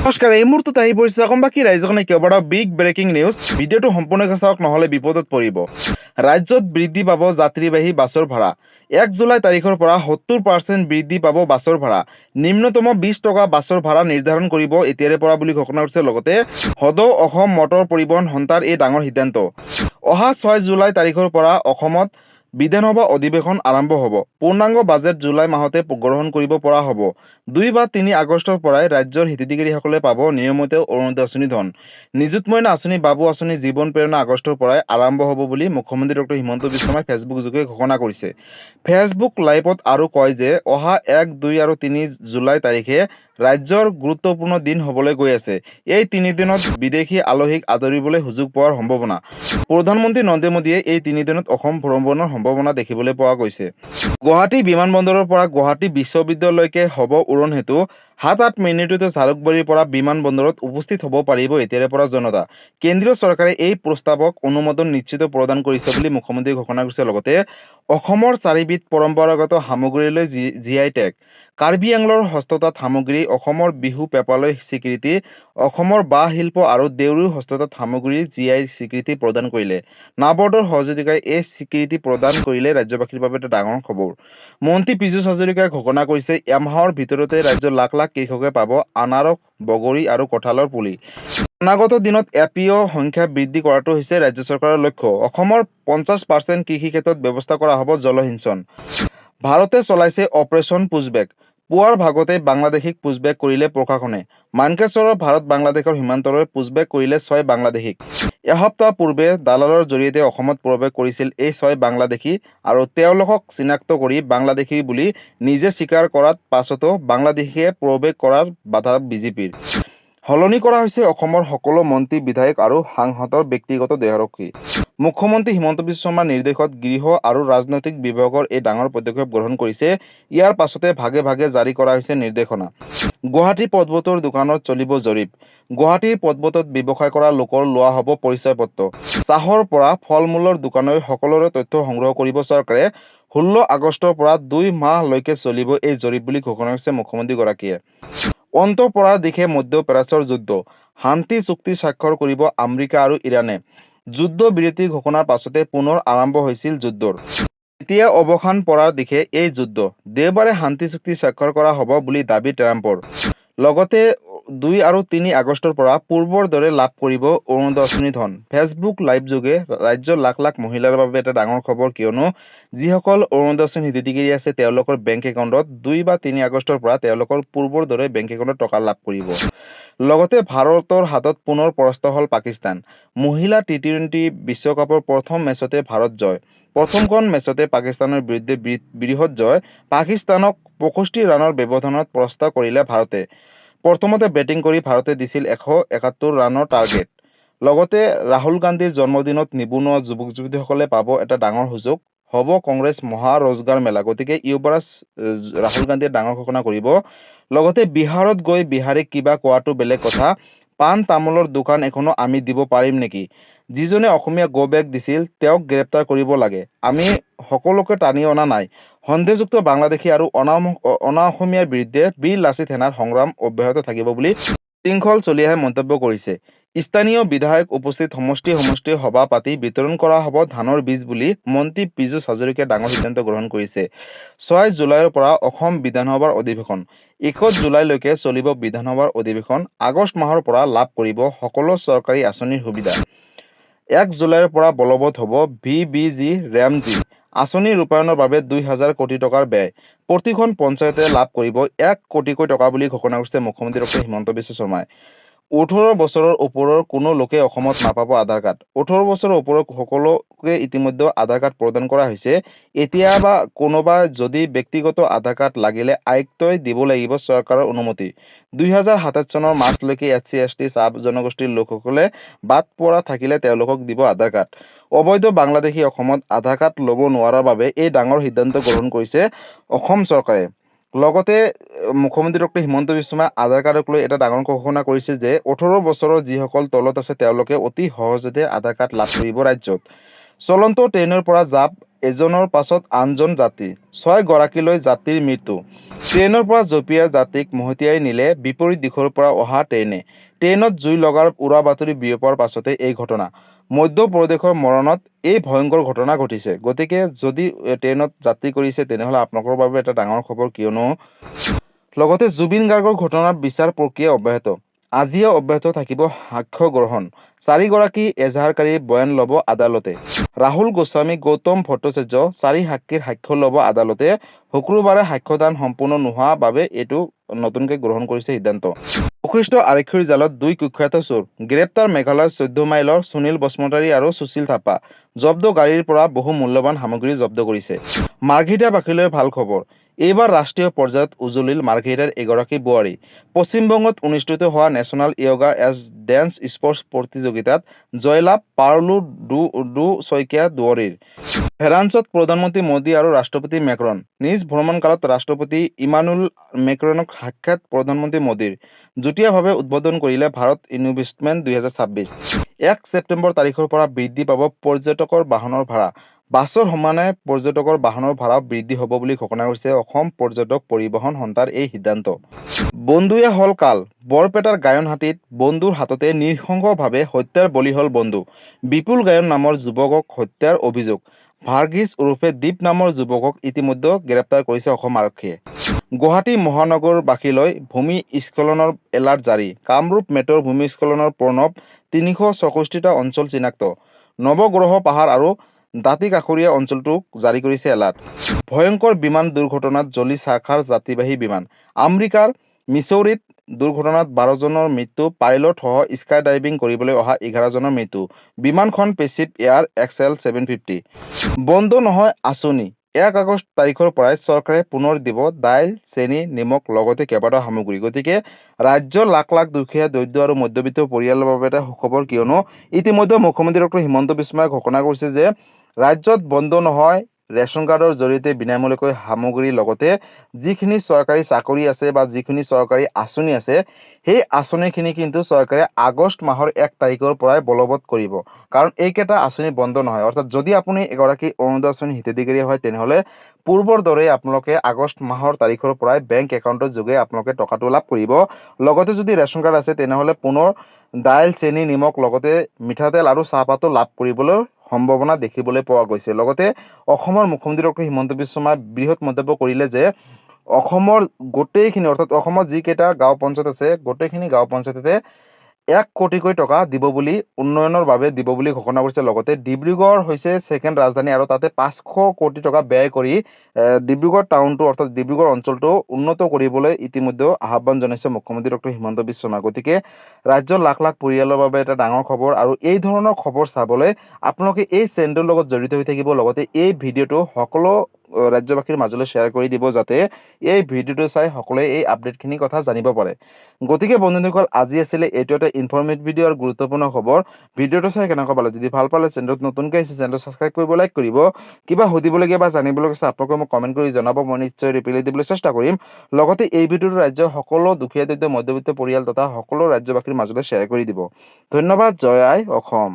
নমস্কাৰ, এই মুহূৰ্তত আহি পৰিছে অসমবাসী ৰাইজখনে কেৱল বিগ ব্ৰেকিং নিউজ। ভিডিঅ'টো সম্পূৰ্ণকৈ চাওক, নহ'লে বিপদত পৰিব। ৰাজ্যত বৃদ্ধি পাব যাত্ৰীবাহী বাছৰ ভাড়া। 1 জুলাই তাৰিখৰ পৰা 70% বৃদ্ধি পাব বাছৰ ভাড়া। নিম্নতম 20 টকা বাছৰ ভাড়া নিৰ্ধাৰণ কৰিব এতিয়াৰে পৰা বুলি ঘোষণা কৰিছে। লগতে সদৌ অসম মটৰ পৰিবহণ সন্থাৰ এই ডাঙৰ সিদ্ধান্ত। অহা 6 জুলাই তাৰিখৰ পৰা অসমত বিধানসভা অধিৱেশন আৰম্ভ হ'ব। পূৰ্ণাংগ বাজেট জুলাই মাহতে গ্ৰহণ কৰিব পৰা হ'ব। 2 বা 3 আগষ্টৰ পৰাই ৰাজ্যৰ হিতাধিকাৰীসকলে পাব নিয়মিত অৰুণোদয় আঁচনি ধন। নিযুত মইনা আঁচনি, বাবু আঁচনি, জীৱন প্ৰেৰণা আগষ্টৰ পৰাই আৰম্ভ হ'ব বুলি মুখ্যমন্ত্ৰী ডক্টৰ হিমন্ত বিশ্ব শৰ্মাই ফেচবুক যোগে ঘোষণা কৰিছে। ফেচবুক লাইভত আৰু কয় যে অহা 1, 2 আৰু 3 জুলাই তাৰিখে ৰাজ্যৰ গুৰুত্বপূৰ্ণ দিন হ'বলৈ গৈ আছে। এই 3 দিনত বিদেশী আলহীক আদৰিবলৈ সুযোগ পোৱাৰ সম্ভাৱনা। প্ৰধানমন্ত্ৰী নৰেন্দ্ৰ মোদীয়ে এই 3 দিনত অসম ভ্ৰমণৰ সম্ভাৱনা দেখিবলৈ পোৱা গৈছে। গুৱাহাটী বিমানবন্দৰৰ পৰা গুৱাহাটী বিশ্ববিদ্যালয়লৈকে হ'ব উৰণ সেতু। 7-8 মিনিটতে জালুকবাৰীৰ পৰা বিমানবন্দৰত উপস্থিত হ'ব পাৰিব এতিয়াৰে পৰা জনতা। কেন্দ্ৰীয় চৰকাৰে এই প্ৰস্তাৱক অনুমোদন নিশ্চিত প্ৰদান কৰিছে বুলি মুখ্যমন্ত্ৰীয়ে ঘোষণা কৰিছে। লগতে অসমৰ 4বিধ পৰম্পৰাগত সামগ্ৰীলৈ GI টেগ। কাৰ্বি আংলৰ হস্ততাঁত সামগ্ৰী, অসমৰ বিহু পেপালৈ স্বীকৃতি, অসমৰ বাঁহ শিল্প আৰু দেউৰী হস্ততাঁত সামগ্ৰীৰ GI স্বীকৃতি প্ৰদান কৰিলে। নাবাৰ্ডৰ সহযোগিতাই এই স্বীকৃতি প্ৰদান কৰিলে ৰাজ্যবাসীৰ বাবে এটা ডাঙৰ খবৰ। মন্ত্ৰী পীযুষ হাজৰিকাই ঘোষণা কৰিছে, এমাহৰ ভিতৰতে ৰাজ্যৰ লাখ লাখ কৃষকে পাব আনাৰস, বগৰী আৰু কঁঠালৰ পুলি। অনাগত দিনত APO সংখ্যা বৃদ্ধি কৰাটো হৈছে ৰাজ্য চৰকাৰৰ লক্ষ্য। অসমৰ 50% কৃষি ক্ষেত্ৰত ব্যৱস্থা কৰা হ'ব জলসিঞ্চন। ভাৰতে চলাইছে অপাৰেচন পুছবেক। পুৱাৰ ভাগতে বাংলাদেশীক পুছবেক কৰিলে প্ৰশাসনে। মানকেশ্বৰৰ ভাৰত বাংলাদেশৰ সীমান্তলৈ পুছবেক কৰিলে 6 বাংলাদেশীক। এসপ্তাহ পূৰ্বে দালালৰ জৰিয়তে অসমত প্ৰৱেশ কৰিছিল এই 6 বাংলাদেশী আৰু তেওঁলোকক চিনাক্ত কৰি বাংলাদেশী বুলি নিজে স্বীকাৰ কৰাৰ পাছতো বাংলাদেশীয়ে প্ৰৱেশ কৰাৰ বাধা বিজেপিৰ। সলনি কৰা হৈছে অসমৰ সকলো মন্ত্ৰী, বিধায়ক আৰু সাংসদৰ ব্যক্তিগত দেহাৰক্ষী। মুখ্যমন্ত্ৰী হিমন্ত বিশ্ব শৰ্মাৰ নিৰ্দেশত গৃহ আৰু ৰাজনৈতিক বিভাগৰ এই ডাঙৰ পদক্ষেপ গ্ৰহণ কৰিছে। ইয়াৰ পাছতে ভাগে ভাগে জাৰি কৰা হৈছে নিৰ্দেশনা। গুৱাহাটী পৰ্বতৰ দোকানত চলিব জৰীপ। গুৱাহাটীৰ পৰ্বতত ব্যৱসায় কৰা লোকৰ লোৱা হ'ব পৰিচয় পত্ৰ। চাহৰ পৰা ফল-মূলৰ দোকানলৈ সকলোৰে তথ্য সংগ্ৰহ কৰিব চৰকাৰে। 16 আগষ্টৰ পৰা 2 মাহলৈকে চলিব এই জৰীপ বুলি ঘোষণা কৰিছে মুখ্যমন্ত্ৰীগৰাকীয়ে। অন্ত পৰাৰ দিশে মধ্য প্ৰাচ্যৰ যুদ্ধ। শান্তি চুক্তি স্বাক্ষৰ কৰিব আমেৰিকা আৰু ইৰাণে। যুদ্ধ বিৰতি ঘোষণাৰ পাছতে পুনৰ আৰম্ভ হৈছিল যুদ্ধৰ। এতিয়া অৱসান পৰাৰ দিশে এই যুদ্ধ। দেওবাৰে শান্তি চুক্তি স্বাক্ষৰ কৰা হ'ব বুলি দাবী ট্ৰাম্পৰ। লগতে 2 আৰু 3 আগষ্টৰ পৰা পূৰ্বৰ দৰে লাভ কৰিব অৰুণোদয় আঁচনি ধন। ফেচবুক লাইভ যোগে ৰাজ্যৰ লাখ লাখ মহিলাৰ বাবে এটা ডাঙৰ খবৰ, কিয়নো যিসকল অৰুণোদয় আঁচনি হিতাধিকাৰী আছে তেওঁলোকৰ বেংক একাউণ্টত 2 বা 3 আগষ্টৰ পৰা তেওঁলোকৰ পূৰ্বৰ দৰে বেংক একাউণ্টত টকা লাভ কৰিব। লগতে ভাৰতৰ হাতত পুনৰ পৰাস্ত হ'ল পাকিস্তান। মহিলা T20 বিশ্বকাপৰ প্ৰথম মেচতে ভাৰত জয়। প্ৰথমখন মেচতে পাকিস্তানৰ বিৰুদ্ধে বৃহৎ জয়। পাকিস্তানক 65 ৰানৰ ব্যৱধানত পৰাস্ত কৰিলে ভাৰতে। প্ৰথমতে বেটিং কৰি ভাৰতে দিছিল 171 ৰানৰ টাৰ্গেট। লগতে ৰাহুল গান্ধীৰ জন্মদিনত নিবনুৱা যুৱক যুৱতীসকলে পাব এটা ডাঙৰ সুযোগ। হ'ব কংগ্ৰেছ মহা ৰোজগাৰ মেলা। গতিকে ইউবৰাজ ৰাহুল গান্ধীয়ে ডাঙৰ ঘোষণা কৰিব। লগতে বিহাৰত গৈ বিহাৰীক কিবা কোৱাটো বেলেগ কথা, পাণ তামোলৰ দোকান এখনো আমি দিব পাৰিম নেকি? যিজনে অসমীয়া গো বেক দিছিল তেওঁক গ্ৰেপ্তাৰ কৰিব লাগে। আমি সকলোকে টানি অনা নাই। সন্দেহযুক্ত বাংলাদেশী আৰু অনা অসমীয়াৰ বিৰুদ্ধে বীৰ লাচিত সেনাৰ সংগ্ৰাম অব্যাহত থাকিব বুলি শৃংখল চলিয়াই মন্তব্য কৰিছে। স্থানীয় বিধায়ক উপস্থিত সমষ্টি সভা পাতি বিতৰণ কৰা হ'ব ধানৰ বীজ বুলি মন্ত্ৰী পীযুষ হাজৰিকাই ডাঙৰ সিদ্ধান্ত গ্ৰহণ কৰিছে। 6 জুলাইৰ পৰা অসম বিধানসভাৰ অধিৱেশন। 21 জুলাইলৈকে চলিব বিধানসভাৰ অধিৱেশন। আগষ্ট মাহৰ পৰা লাভ কৰিব সকলো চৰকাৰী আঁচনিৰ সুবিধা। 1 জুলাইৰ পৰা বলৱৎ হ'ব VBG ৰামজী আঁচনি ৰূপায়ণৰ বাবে 2000 কোটি টকাৰ ব্যয়। প্ৰতিখন পঞ্চায়তে লাভ কৰিব 1 কোটিকৈ টকা বুলি ঘোষণা কৰিছে মুখ্যমন্ত্ৰী ডক্টৰ হিমন্ত বিশ্ব শৰ্মাই। 18 বছৰৰ ওপৰৰ কোনো লোকে অসমত নাপাব আধাৰ কাৰ্ড। 18 বছৰৰ ওপৰৰ সকলোকে ইতিমধ্যে আধাৰ কাৰ্ড প্ৰদান কৰা হৈছে। এতিয়া বা কোনোবা যদি ব্যক্তিগত আধাৰ কাৰ্ড লাগিলে আয়ুক্তই দিব লাগিব চৰকাৰৰ অনুমতি। 2027 চনৰ মাৰ্চলৈকে SC ST চাহ জনগোষ্ঠীৰ লোকসকলে বাদ পৰা থাকিলে তেওঁলোকক দিব আধাৰ কাৰ্ড। অবৈধ বাংলাদেশী অসমত আধাৰ কাৰ্ড ল'ব নোৱাৰাৰ বাবে এই ডাঙৰ সিদ্ধান্ত গ্ৰহণ কৰিছে অসম চৰকাৰে। লগতে মুখ্যমন্ত্ৰী ডক্টৰ হিমন্ত বিশ্ব শৰ্মাই আধাৰ কাৰ্ডক লৈ এটা ডাঙৰ ঘোষণা কৰিছে যে 18 বছৰৰ যিসকল তলত আছে তেওঁলোকে অতি সহজতে আধাৰ কাৰ্ড লাভ কৰিব ৰাজ্যত। চলন্ত ট্ৰেইনৰ পৰা জাপ এজনৰ পাছত আনজন যাত্ৰী 6 গৰাকীলৈ যাত্ৰীৰ মৃত্যু ট্ৰেইনৰ পৰা জঁপিয়াই যাত্ৰীক মহতিয়াই নিলে বিপৰীত দিশৰ পৰা অহা ট্ৰেইনত জুই লগাৰ উৰা বাতৰি বিয়পাৰ পাছতে এই ঘটনা মধ্য প্ৰদেশৰ মৰণত এই ভয়ংকৰ ঘটনা ঘটিছে গতিকে যদি ট্ৰেইনত যাত্ৰী কৰিছে তেনেহ'লে আপোনালোকৰ বাবে এটা ডাঙৰ খবৰ কিয়নো লগতে জুবিন গাৰ্গৰ ঘটনাৰ বিচাৰ প্ৰক্ৰিয়া অব্যাহত আজিও অব্যাহত থাকিব সাক্ষ্য গ্ৰহণ 4 গৰাকী এজাহাৰকাৰীৰ বয়ান ল'ব আদালতে ৰাহুল গোস্বামী গৌতম ভট্টাচাৰ্য 4 সাক্ষীৰ সাক্ষ্য ল'ব আদালতে শুক্ৰবাৰে সাক্ষ্যদান সম্পূৰ্ণ নোহোৱা বাবে এইটো নতুনকৈ গ্ৰহণ কৰিছে সিদ্ধান্ত বশিষ্ঠ আৰক্ষীৰ জালত 2 কুখ্যাত চোৰ গ্ৰেপ্তাৰ মেঘালয়ৰ 14 মাইলৰ সুনীল বসুমতাৰী আৰু সুশীল থাপা জব্দ গাড়ীৰ পৰা বহু মূল্যৱান সামগ্ৰী জব্দ কৰিছে মাৰ্ঘেৰিটাবাসীলৈ ভাল খবৰ এইবাৰ ৰাষ্ট্ৰীয় পৰ্যায়ত উজলিল মাৰ্ঘেৰিটাৰ এগৰাকী বোৱাৰী পশ্চিমবংগত অনুষ্ঠিত হোৱা নেশ্যনেল য়োগা ডেন্স স্পৰ্টছ প্ৰতিযোগিতাত জয়লাভ পাৰ্লু ডু শইকীয়া দুৱৰীৰ ফ্ৰান্সত প্ৰধানমন্ত্ৰী মোদী আৰু ৰাষ্ট্ৰপতি মেক্ৰন নিজ ভ্ৰমণকালত ৰাষ্ট্ৰপতি ইমানুৱেল মেক্ৰনক সাক্ষাৎ প্ৰধানমন্ত্ৰী মোদীৰ যুটীয়াভাৱে উদ্বোধন কৰিলে ভাৰত ইনভেষ্টমেণ্ট 2026 1 ছেপ্টেম্বৰ তাৰিখৰ পৰা বৃদ্ধি পাব পৰ্যটকৰ বাহনৰ ভাড়া বাছৰ সমানে পৰ্যটকৰ বাহনৰ ভাড়া বৃদ্ধি হ'ব বুলি ঘোষণা কৰিছে অসম পৰ্যটক পৰিবহণ সন্থাৰ এই সিদ্ধান্ত বন্ধুৱে হল কাল বৰপেটাৰ গায়নহাটীত বন্ধুৰ হাততে নৃশংসভাৱে হত্যাৰ বলি হল বন্ধু বিপুল গায়ন নামৰ যুৱকক হত্যাৰ অভিযোগ ভাৰ্গিছ ওৰফে দীপ নামৰ যুৱকক ইতিমধ্যে গ্ৰেপ্তাৰ কৰিছে অসম আৰক্ষীয়ে গুৱাহাটী মহানগৰবাসীলৈ ভূমিস্খলনৰ এলাৰ্ট জাৰি কামৰূপ মেট্ৰৰ ভূমিস্খলনৰ প্ৰণৱ 364টা অঞ্চল চিনাক্ত নৱগ্ৰহ পাহাৰ আৰু দাঁতি কাষৰীয়া অঞ্চলটোক জাৰি কৰিছে এলাৰ্ট ভয়ংকৰ বিমান দুৰ্ঘটনাত জ্বলি চাখাৰ যাত্ৰীবাহী বিমান আমেৰিকাৰ মিছৌৰীত দুৰ্ঘটনাত 12 জনৰ মৃত্যু পাইলট সহ স্কাই ডাইভিং কৰিবলৈ অহা 11 জনৰ মৃত্যু বিমানখন পেচিফিক এয়াৰ এক্সএল 750 বন্ধ নহয় আঁচনি 1 আগষ্ট তাৰিখৰ পৰাই চৰকাৰে পুনৰ দিব দাইল চেনি নিমখ লগতে কেইবাটাও সামগ্ৰী গতিকে ৰাজ্যৰ লাখ লাখ দুখীয়া দৰিদ্ৰ আৰু মধ্যবিত্ত পৰিয়ালৰ বাবে এটা সুখবৰ কিয়নো ইতিমধ্যে মুখ্যমন্ত্ৰী ডক্টৰ হিমন্ত বিশ্ব শৰ্মাই ঘোষণা কৰিছে যে ৰাজ্যত বন্ধ নহয় ৰেচন কাৰ্ডৰ জৰিয়তে বিনামূলীয়াকৈ সামগ্ৰীৰ লগতে যিখিনি চৰকাৰী চাকৰি আছে বা যিখিনি চৰকাৰী আঁচনি আছে সেই আঁচনিখিনি কিন্তু চৰকাৰে আগষ্ট মাহৰ 1 তাৰিখৰ পৰাই বলবৎ কৰিব কাৰণ এইকেইটা আঁচনি বন্ধ নহয় অৰ্থাৎ যদি আপুনি এগৰাকী অৰুণোদয় আঁচনি হিতাধিকাৰী হয় তেনেহ'লে পূৰ্বৰ দৰে আপোনালোকে আগষ্ট মাহৰ তাৰিখৰ পৰাই বেংক একাউণ্টৰ যোগে আপোনালোকে টকাটো লাভ কৰিব লগতে যদি ৰেচন কাৰ্ড আছে তেনেহ'লে পুনৰ দাইল চেনি নিমখ লগতে মিঠাতেল আৰু চাহপাতো লাভ কৰিবলৈ সম্ভাৱনা দেখিবলৈ পোৱা গৈছে লগতে অসমৰ মুখ্যমন্ত্ৰী ডক্টৰ হিমন্ত বিশ্ব শৰ্মাই বৃহৎ মন্তব্য কৰিলে যে অসমৰ গোটেইখিনি অৰ্থাৎ অসমৰ যিকেইটা গাঁও পঞ্চায়ত আছে গোটেইখিনি গাঁও পঞ্চায়ততে 1 কোটিকৈ টকা দিব বুলি উন্নয়নৰ বাবে দিব বুলি ঘোষণা কৰিছে লগতে ডিব্ৰুগড় হৈছে সেকেন্ড ৰাজধানী আৰু তাতে 500 কোটি টকা ব্যয় কৰি ডিব্ৰুগড় টাউনটো অৰ্থাৎ ডিব্ৰুগড় অঞ্চলটো উন্নত কৰিবলৈ ইতিমধ্যে আহ্বান জনাইছে মুখ্যমন্ত্ৰী ডক্টৰ হিমন্ত বিশ্ব শৰ্মা গতিকে ৰাজ্যৰ লাখ লাখ পৰিয়ালৰ বাবে এটা ডাঙৰ খবৰ আৰু এই ধৰণৰ খবৰ চাবলৈ আপোনালোকে এই চেনেলৰ লগত জড়িত হৈ থাকিব লগতে এই ভিডিঅ'টো সকলো ৰাজ্যবাসীৰ মাজলৈ শ্বেয়াৰ কৰি দিব যাতে এই ভিডিঅ'টো চাই সকলোৱে এই আপডেটখিনি কথা জানিব পাৰে গতিকে বন্ধুসকল আজি আছিলে এইটো এটা ইনফৰমেটিভ ভিডিঅ' আৰু গুৰুত্বপূৰ্ণ খবৰ ভিডিঅ'টো চাই কেনেকুৱা পালে যদি ভাল পালে চেনেলটো নতুনকৈ আহিছে চেনেলটো ছাবস্ক্ৰাইব কৰিব লাইক কৰিব কিবা সুধিবলগীয়া বা জানিবলগীয়া আছে আপোনালোকে মোক কমেণ্ট কৰি জনাব মই নিশ্চয় ৰিপ্লাই দিবলৈ চেষ্টা কৰিম লগতে এই ভিডিঅ'টো ৰাজ্যৰ সকলো দুখীয়া দৰিদ্ৰ মধ্যবিত্ত পৰিয়াল তথা সকলো ৰাজ্যবাসীৰ মাজলৈ শ্বেয়াৰ কৰি দিব ধন্যবাদ জয় আই অসম